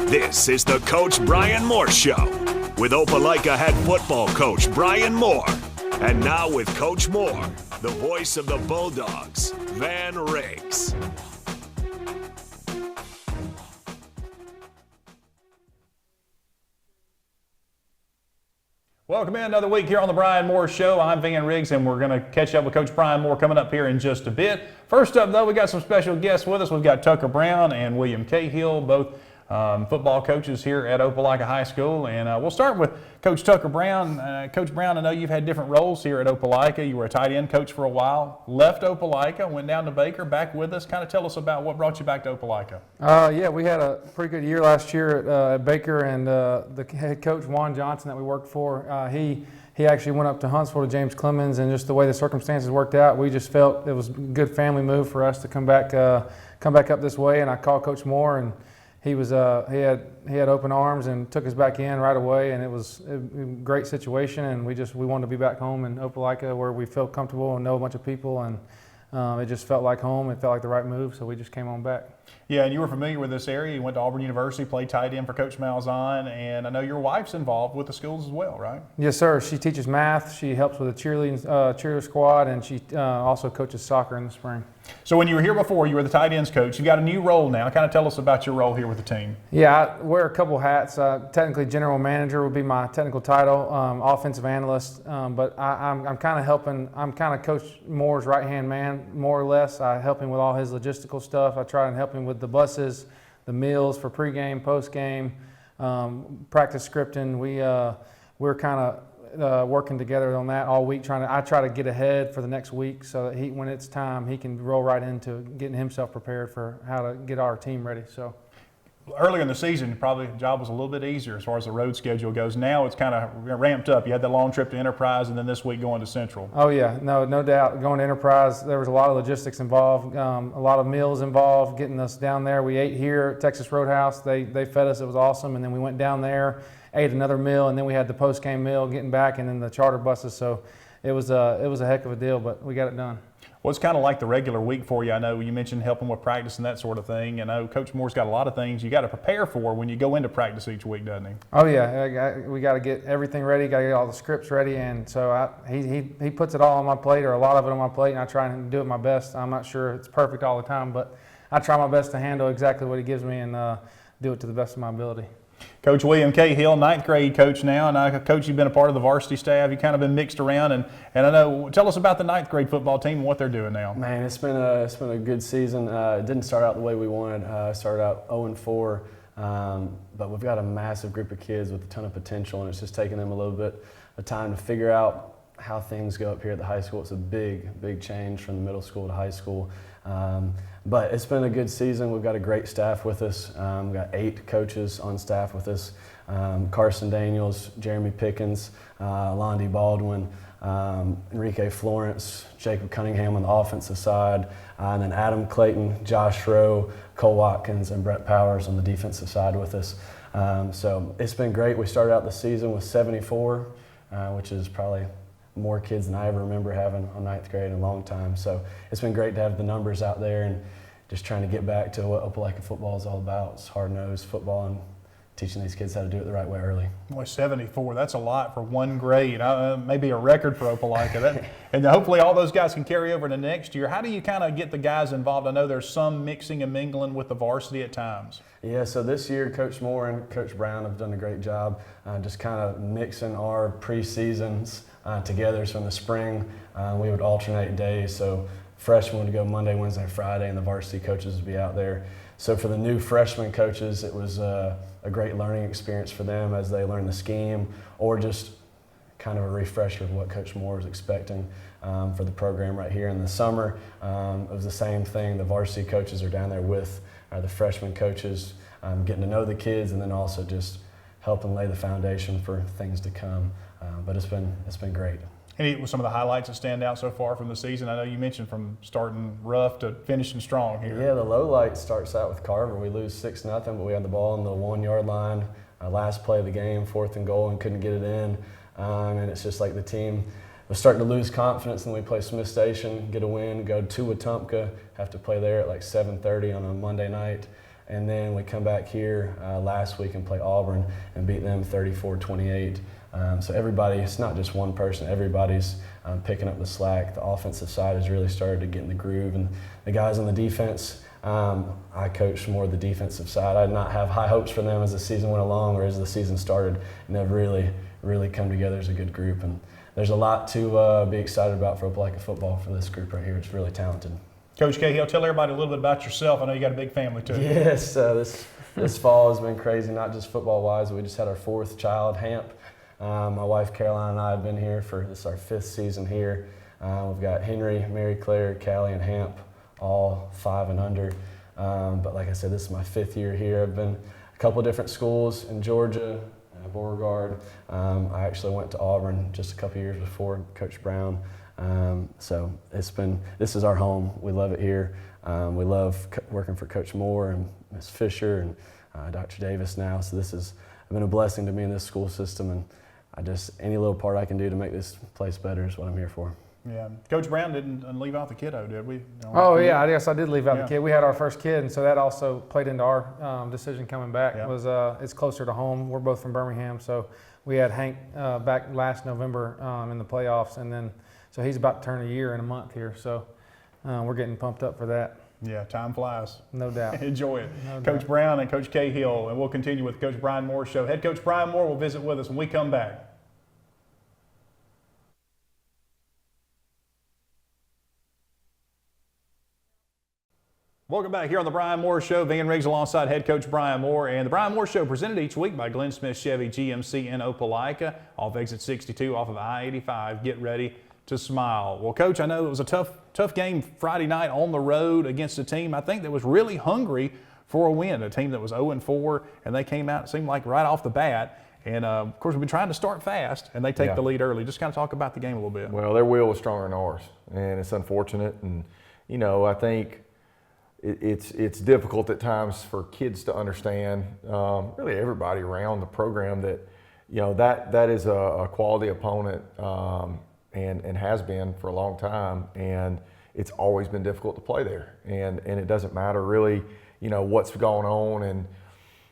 This is the Coach Bryan Moore Show with Opelika head football coach Bryan Moore. And now with Coach Moore, the voice of the Bulldogs, Van Riggs. Welcome in another week here on the Bryan Moore Show. I'm Van Riggs, and we're going to catch up with Coach Bryan Moore coming up here in just a bit. First up, though, we got some special guests with us. We've got Tucker Brown and William Cahill, both football coaches here at Opelika High School. And we'll start with Coach Tucker Brown. Coach Brown, I know you've had different roles here at Opelika. You were a tight end coach for a while, left Opelika, went down to Baker, back with us. Kind of tell us about what brought you back to Opelika. Yeah, we had a pretty good year last year at Baker, and the head coach, Juan Johnson, that we worked for, he actually went up to Huntsville to James Clemens, and just the way the circumstances worked out, we just felt it was a good family move for us to come back up this way. And I called Coach Moore, and he had open arms and took us back in right away, and it was a great situation. And we wanted to be back home in Opelika where we felt comfortable and know a bunch of people, and it just felt like home. It felt like the right move, so we just came on back. Yeah, and you were familiar with this area. You went to Auburn University, played tight end for Coach Malzahn, and I know your wife's involved with the schools as well, right? Yes, sir. She teaches math. She helps with the cheerleader squad, and she also coaches soccer in the spring. So when you were here before, you were the tight ends coach. You got a new role now. Kind of tell us about your role here with the team. Yeah, I wear a couple hats. Technically, general manager would be my technical title, offensive analyst. But I'm kind of helping. I'm kind of Coach Moore's right-hand man, more or less. I help him with all his logistical stuff. I try and help him with the buses, the meals for pregame, postgame, practice scripting. We're kind of working together on that all week. I try to get ahead for the next week so that when it's time, he can roll right into getting himself prepared for how to get our team ready. So earlier in the season, probably the job was a little bit easier as far as the road schedule goes. Now it's kind of ramped up. You had the long trip to Enterprise, and then this week going to Central. Oh yeah, no doubt. Going to Enterprise, there was a lot of logistics involved, a lot of meals involved, getting us down there. We ate here at Texas Roadhouse. They fed us. It was awesome. And then we went down there, ate another meal, and then we had the post-game meal getting back, and then the charter buses. So it was a heck of a deal, but we got it done. What's kind of like the regular week for you? I know you mentioned helping with practice and that sort of thing. I know Coach Moore's got a lot of things you got to prepare for when you go into practice each week, doesn't he? Oh yeah, we got to get everything ready. Got to get all the scripts ready, and so he puts it all on my plate, or a lot of it on my plate, and I try and do it my best. I'm not sure it's perfect all the time, but I try my best to handle exactly what he gives me and do it to the best of my ability. Coach William Cahill, ninth grade coach now, and Coach, you've been a part of the varsity staff. You've kind of been mixed around, and I know. Tell us about the ninth grade football team and what they're doing now. Man, it's been a good season. It didn't start out the way we wanted. Started out 0-4, but we've got a massive group of kids with a ton of potential, and it's just taking them a little bit of time to figure out how things go up here at the high school. It's a big change from the middle school to high school. But it's been a good season. We've got a great staff with us. We've got 8 coaches on staff with us. Carson Daniels, Jeremy Pickens, Londi Baldwin, Enrique Florence, Jacob Cunningham on the offensive side, and then Adam Clayton, Josh Rowe, Cole Watkins, and Brett Powers on the defensive side with us. So it's been great. We started out the season with 74, which is probably more kids than I ever remember having on ninth grade in a long time. So it's been great to have the numbers out there and just trying to get back to what Opelika football is all about. It's hard-nosed football and teaching these kids how to do it the right way early. Boy, 74, that's a lot for one grade. Maybe a record for Opelika. And hopefully all those guys can carry over to next year. How do you kind of get the guys involved? I know there's some mixing and mingling with the varsity at times. Yeah, so this year Coach Moore and Coach Brown have done a great job just kind of mixing our pre-seasons together. So in the spring, we would alternate days. So freshmen would go Monday, Wednesday, Friday, and the varsity coaches would be out there. So for the new freshman coaches, it was a great learning experience for them as they learn the scheme, or just kind of a refresher of what Coach Moore was expecting for the program right here in the summer. It was the same thing. The varsity coaches are down there with the freshman coaches, getting to know the kids, and then also just helping lay the foundation for things to come. But it's been great. Any with some of the highlights that stand out so far from the season? I know you mentioned from starting rough to finishing strong here. Yeah, the low light starts out with Carver. We lose 6-0, but we had the ball on the 1-yard line. Last play of the game, 4th and goal, and couldn't get it in. And it's just like the team was starting to lose confidence, and we play Smith Station, get a win, go to Wetumpka, have to play there at like 7:30 on a Monday night. And then we come back here last week and play Auburn and beat them 34-28. So everybody, it's not just one person, everybody's picking up the slack. The offensive side has really started to get in the groove, and the guys on the defense, I coached more of the defensive side. I did not have high hopes for them as the season went along or as the season started, and they've really come together as a good group. And there's a lot to be excited about for Opelika football for this group right here. It's really talented. Coach Cahill, tell everybody a little bit about yourself. I know you got a big family too. Yes, this fall has been crazy, not just football-wise. We just had our 4th child, Hamp. My wife Caroline and I have been here for this is our 5th season here. We've got Henry, Mary Claire, Callie, and Hamp, all 5 and under. But like I said, this is my 5th year here. I've been a couple different schools in Georgia, Beauregard. I actually went to Auburn just a couple years before, Coach Brown. So this is our home. We love it here. We love working for Coach Moore and Ms. Fisher and Dr. Davis now. So this has been a blessing to me in this school system, and any little part I can do to make this place better is what I'm here for. Yeah, Coach Brown didn't leave out the kiddo, did we? Oh yeah, I guess I did leave out the kid. We had our first kid, and so that also played into our decision coming back. Yeah. It's closer to home. We're both from Birmingham, so we had Hank back last November in the playoffs, and then so he's about to turn a year in a month here. So we're getting pumped up for that. Yeah, time flies. No doubt. Enjoy it. No Coach doubt. Brown and Coach Cahill, and we'll continue with Coach Bryan Moore Show. Head Coach Bryan Moore will visit with us when we come back. Welcome back here on the Bryan Moore Show. Van Riggs alongside head coach Bryan Moore. And the Bryan Moore Show presented each week by Glenn Smith Chevy GMC in Opelika, off exit 62 off of I-85. Get ready to smile. Well, Coach, I know it was a tough game Friday night on the road against a team I think that was really hungry for a win, a team that was 0-4, and they came out, it seemed like, right off the bat. And, of course, we've been trying to start fast, and they take the lead early. Just kind of talk about the game a little bit. Well, their will was stronger than ours, and it's unfortunate. And, you know, I think it's difficult at times for kids to understand, really everybody around the program, that, you know, that is a quality opponent and has been for a long time. And it's always been difficult to play there. And it doesn't matter really, you know, what's going on. And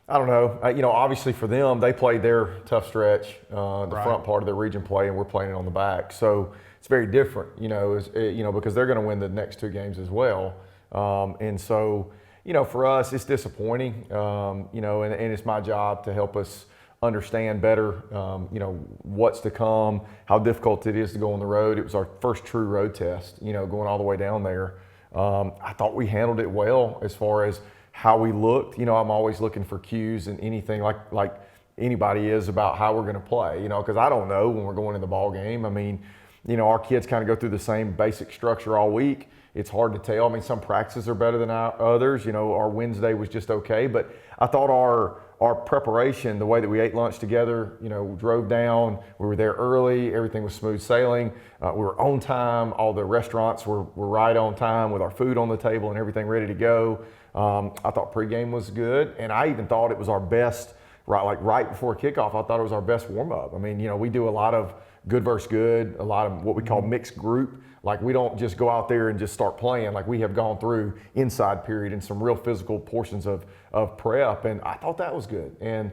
I don't know, you know, obviously for them, they played their tough stretch, the front part of their region play, and we're playing it on the back. So it's very different, you know, because they're going to win the next 2 games as well. And so, you know, for us, it's disappointing, you know, and it's my job to help us understand better, you know, what's to come, how difficult it is to go on the road. It was our first true road test, you know, going all the way down there. I thought we handled it well as far as how we looked. You know, I'm always looking for cues and anything like anybody is about how we're going to play, you know, because I don't know when we're going in the ball game. I mean, you know, our kids kind of go through the same basic structure all week. It's hard to tell. I mean, some practices are better than others. You know, our Wednesday was just okay, but I thought our preparation, the way that we ate lunch together, you know, drove down, we were there early, everything was smooth sailing. We were on time. All the restaurants were right on time with our food on the table and everything ready to go. I thought pregame was good, and I even thought it was our best, right before kickoff, I thought it was our best warm-up. I mean, you know, we do a lot of good versus good, a lot of what we call mixed group. Like, we don't just go out there and just start playing. Like, we have gone through inside period and some real physical portions of prep, and I thought that was good. And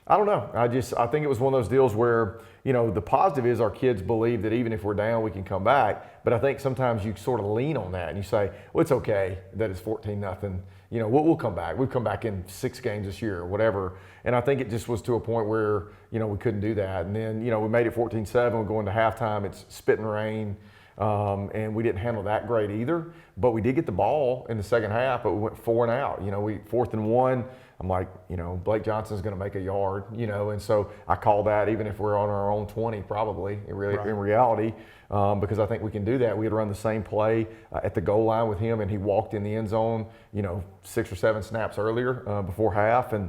I don't know, I think it was one of those deals where, you know, the positive is our kids believe that even if we're down, we can come back. But I think sometimes you sort of lean on that and you say, well, it's okay that it's 14-0. You know, we'll come back. We've come back in 6 games this year or whatever. And I think it just was to a point where, you know, we couldn't do that. And then, you know, we made it 14-7. We're going to halftime. It's spitting rain. And we didn't handle that great either. But we did get the ball in the second half, but we went 4 and out. You know, 4th and 1. I'm like, you know, Blake Johnson's going to make a yard, you know, and so I call that even if we're on our own 20, probably in reality, because I think we can do that. We had run the same play at the goal line with him, and he walked in the end zone, you know, 6 or 7 snaps earlier before half, and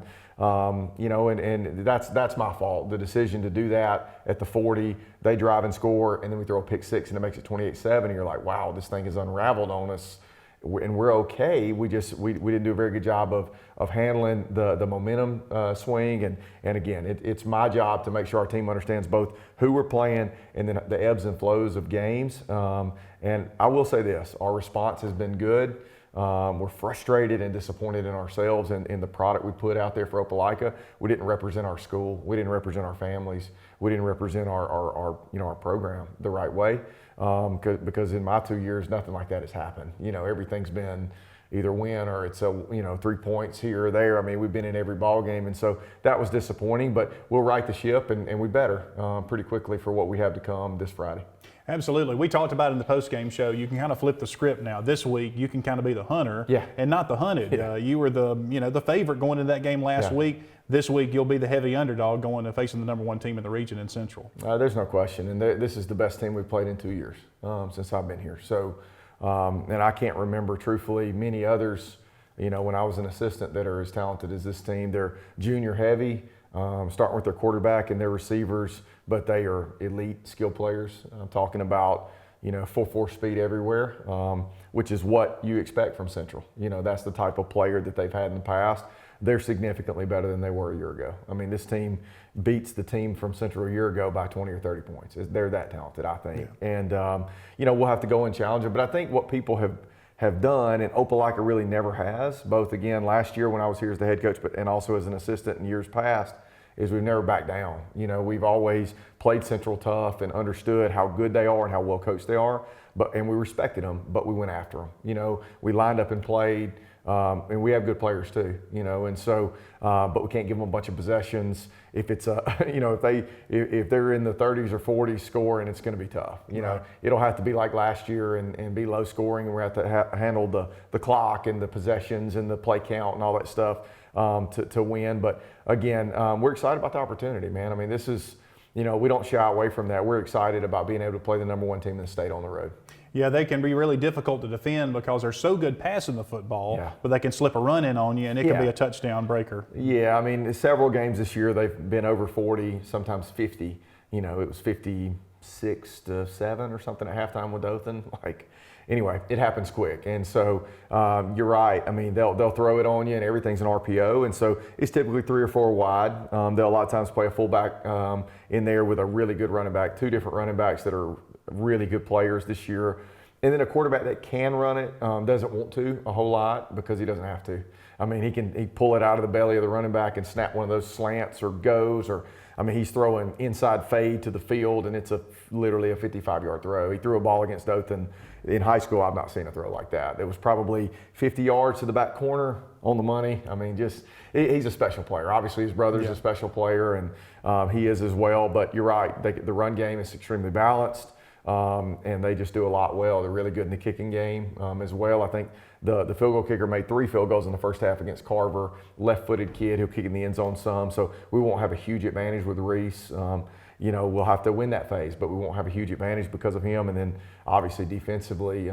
you know, and that's my fault. The decision to do that at the 40, they drive and score, and then we throw a pick 6, and it makes it 28-7. And you're like, wow, this thing is unraveled on us. And we're okay. We didn't do a very good job of handling the momentum swing. And again, it's my job to make sure our team understands both who we're playing and then the ebbs and flows of games. And I will say this: our response has been good. We're frustrated and disappointed in ourselves and in the product we put out there for Opelika. We didn't represent our school. We didn't represent our families. We didn't represent our program the right way. Because in my 2 years, nothing like that has happened. Everything's been either win or it's 3 points here or there. I mean, we've been in every ball game, and so that was disappointing. But we'll right the ship, and we better pretty quickly for what we have to come this Friday. Absolutely. We talked about it in the post-game show. You can kind of flip the script now. This week, you can kind of be the hunter and not the hunted. Yeah. You were the favorite going into that game last week. This week, you'll be the heavy underdog going and facing the number one team in the region in Central. There's no question. And this is the best team we've played in 2 years since I've been here. So, and I can't remember, truthfully, many others, when I was an assistant that are as talented as this team. They're junior heavy, starting with their quarterback and their receivers, but they are elite skill players. I'm talking about, 4.4 speed everywhere, which is what you expect from Central. That's the type of player that they've had in the past. They're significantly better than they were a year ago. I mean, this team beats the team from Central a year ago by 20 or 30 points. They're that talented, I think. Yeah. And, we'll have to go and challenge them. But I think what people have done, and Opelika really never has, both, again, last year when I was here as the head coach, and also as an assistant in years past, is we've never backed down. We've always played Central tough and understood how good they are and how well coached they are, and we respected them, but we went after them. We lined up and played, and we have good players too, and so, but we can't give them a bunch of possessions. If it's if they're in the 30s or 40s scoring, it's going to be tough. Right. It'll have to be like last year and be low scoring, and we have to handle the clock and the possessions and the play count and all that stuff to win. But again, we're excited about the opportunity, man. I mean, this is, we don't shy away from that. We're excited about being able to play the number one team in the state on the road. Yeah, they can be really difficult to defend because they're so good passing the football, but they can slip a run in on you, and it can be a touchdown breaker. Yeah, I mean, several games this year, they've been over 40, sometimes 50. It was 56-7 or something at halftime with Dothan. Anyway, it happens quick. And so you're right. I mean, they'll throw it on you, and everything's an RPO. And so it's typically 3 or 4 wide. They'll a lot of times play a fullback in there with a really good running back, 2 different running backs that are really good players this year. And then a quarterback that can run it, doesn't want to a whole lot because he doesn't have to. I mean, he pull it out of the belly of the running back and snap one of those slants or goes, or I mean, he's throwing inside fade to the field, and it's literally a 55-yard throw. He threw a ball against Dothan in high school. I've not seen a throw like that. It was probably 50 yards to the back corner on the money. I mean, he's a special player. Obviously, his brother's a special player, and he is as well. But you're right. The run game is extremely balanced. And they just do a lot well. They're really good in the kicking game as well. I think the field goal kicker made 3 field goals in the first half against Carver, left-footed kid who'll kick in the end zone some. So we won't have a huge advantage with Reese. We'll have to win that phase, but we won't have a huge advantage because of him. And then obviously defensively,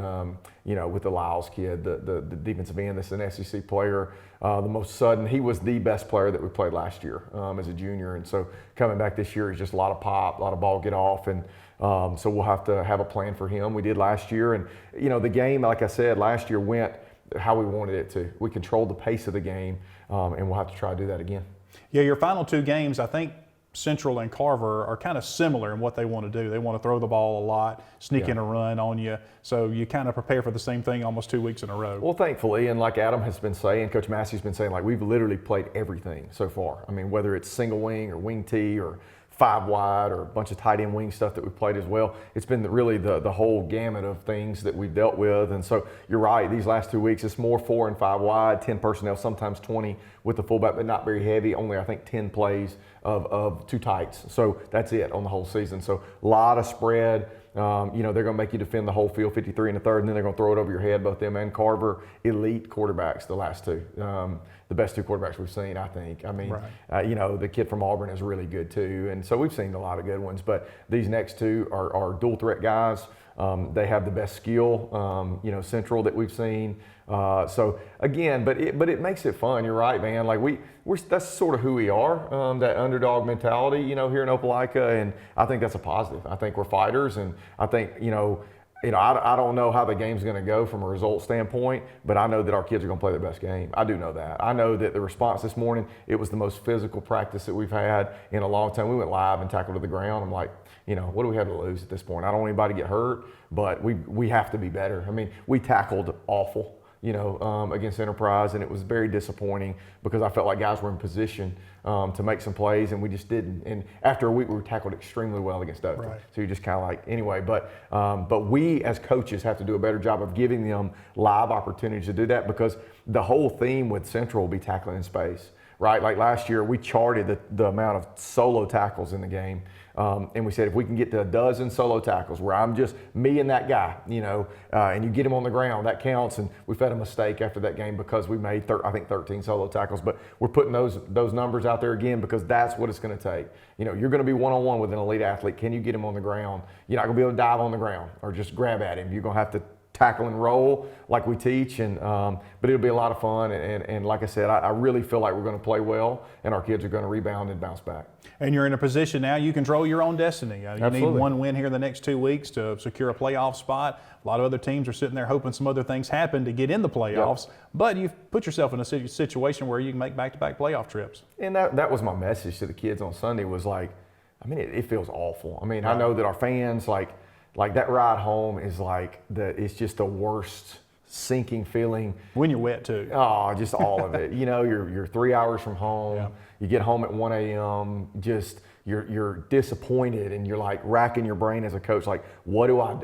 with the Lyles kid, the defensive end, that's an SEC player, the most sudden. He was the best player that we played last year as a junior. And so coming back this year is just a lot of pop, a lot of ball get off. And so we'll have to have a plan for him. We did last year. And, the game, like I said, last year went how we wanted it to. We controlled the pace of the game, and we'll have to try to do that again. Yeah, your final 2 games, I think Central and Carver are kind of similar in what they want to do. They want to throw the ball a lot, sneak in a run on you. So you kind of prepare for the same thing almost 2 weeks in a row. Well, thankfully, and like Adam has been saying, Coach Massey's been saying, we've literally played everything so far. I mean, whether it's single wing or wing tee or 5 wide or a bunch of tight end wing stuff that we've played as well. It's been really the whole gamut of things that we've dealt with. And so you're right, these last 2 weeks, it's more 4 and 5 wide, 10 personnel, sometimes 20 with the fullback, but not very heavy. Only, I think, 10 plays of 2 tights. So that's it on the whole season. So a lot of spread. They're going to make you defend the whole field, 53 in the third, and then they're going to throw it over your head, both them and Carver. Elite quarterbacks, the last 2. The best 2 quarterbacks we've seen, I think. I mean, the kid from Auburn is really good too. And so we've seen a lot of good ones. But these next 2 are dual threat guys. They have the best skill, Central that we've seen. So again, but it makes it fun. You're right, man. We're that's sort of who we are, that underdog mentality, here in Opelika, and I think that's a positive. I think we're fighters, and I think, I don't know how the game's going to go from a result standpoint, but I know that our kids are going to play their best game. I do know that. I know that the response this morning, it was the most physical practice that we've had in a long time. We went live and tackled to the ground. I'm like, what do we have to lose at this point? I don't want anybody to get hurt, but we have to be better. I mean, we tackled awful. against Enterprise, and it was very disappointing because I felt like guys were in position to make some plays, and we just didn't. And after a week, we were tackled extremely well against Oakland. Right. So you just kind of like, anyway. But we as coaches have to do a better job of giving them live opportunities to do that, because the whole theme with Central will be tackling in space, right? Like last year, we charted the amount of solo tackles in the game. And we said if we can get to a dozen solo tackles where I'm just me and that guy, and you get him on the ground, that counts. And we've had a mistake after that game because we made, I think, 13 solo tackles. But we're putting those numbers out there again because that's what it's going to take. You're going to be one-on-one with an elite athlete. Can you get him on the ground? You're not going to be able to dive on the ground or just grab at him. You're going to have to tackle and roll like we teach, but it'll be a lot of fun. And like I said, I really feel like we're going to play well, and our kids are going to rebound and bounce back. And you're in a position now you control your own destiny. You Absolutely. need one win here in the next 2 weeks to secure a playoff spot. A lot of other teams are sitting there hoping some other things happen to get in the playoffs, but you've put yourself in a situation where you can make back-to-back playoff trips. And that was my message to the kids on Sunday was like, it feels awful. I know that our fans, like that ride home is it's just the worst sinking feeling. When you're wet too. Oh, just all of it. You're 3 hours from home. Yeah. You get home at 1 a.m. Just you're disappointed, and you're like racking your brain as a coach. Like,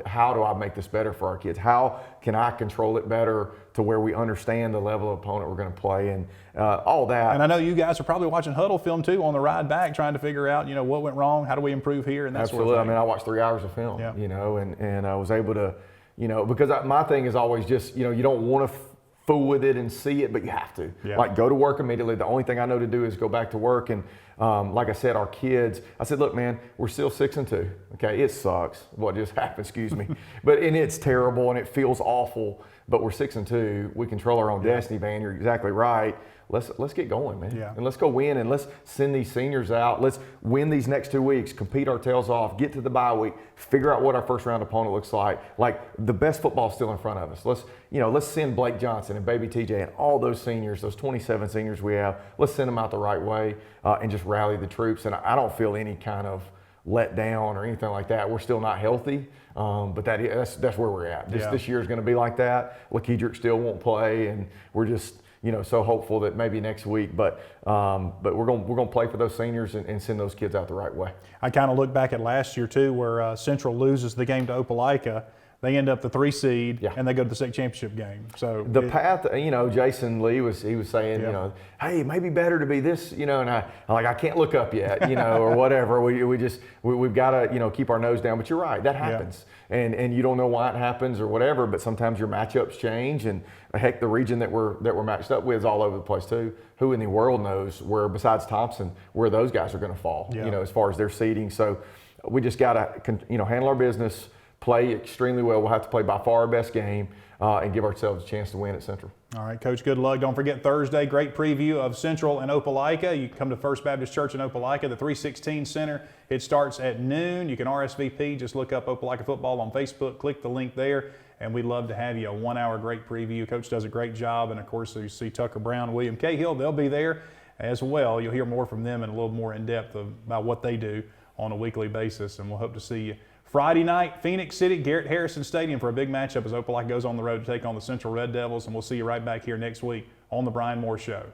how do I make this better for our kids? How can I control it better to where we understand the level of opponent we're going to play, and all that. And I know you guys are probably watching huddle film too on the ride back, trying to figure out, what went wrong, how do we improve here, and that Absolutely. sort of thing. I watched 3 hours of film, Yeah. and I was able to, because my thing is always just, you don't want to fool with it and see it, but you have to. Yeah. Like, go to work immediately. The only thing I know to do is go back to work. And like I said, our kids, I said, look, man, we're still 6-2. Okay, it sucks what just happened, excuse me. And it's terrible and it feels awful, but we're 6-2. We control our own destiny, Van. You're exactly right. Let's get going, man. Yeah. And let's go win, and let's send these seniors out. Let's win these next 2 weeks, compete our tails off, get to the bye week, figure out what our first round opponent looks like. Like, the best football is still in front of us. Let's send Blake Johnson and Baby TJ and all those seniors, those 27 seniors we have, let's send them out the right way and just rally the troops. And I don't feel any kind of let down or anything like that. We're still not healthy, but that's where we're at. This year is going to be like that. LaKeydrick still won't play, and we're just so hopeful that maybe next week, but we're going to play for those seniors and send those kids out the right way. I kind of look back at last year too, where Central loses the game to Opelika. They end up the 3 seed, and they go to the state championship game. So the path, Jason Lee was saying, hey, it may be better to be this, and I can't look up yet, or whatever. We've got to, keep our nose down. But you're right, that happens, and you don't know why it happens or whatever. But sometimes your matchups change, and heck, the region that we're matched up with is all over the place too. Who in the world knows where, besides Thompson, where those guys are going to fall, as far as their seeding. So we just got to, handle our business. Play extremely well. We'll have to play by far our best game and give ourselves a chance to win at Central. All right, Coach, good luck. Don't forget Thursday, great preview of Central and Opelika. You can come to First Baptist Church in Opelika, the 316 Center. It starts at noon. You can RSVP. Just look up Opelika Football on Facebook. Click the link there, and we'd love to have you. A 1-hour great preview. Coach does a great job, and, of course, you see Tucker Brown, William Cahill. They'll be there as well. You'll hear more from them and a little more in depth about what they do on a weekly basis, and we'll hope to see you Friday night, Phoenix City, Garrett Harrison Stadium for a big matchup as Opelika goes on the road to take on the Central Red Devils, and we'll see you right back here next week on the Bryan Moore Show.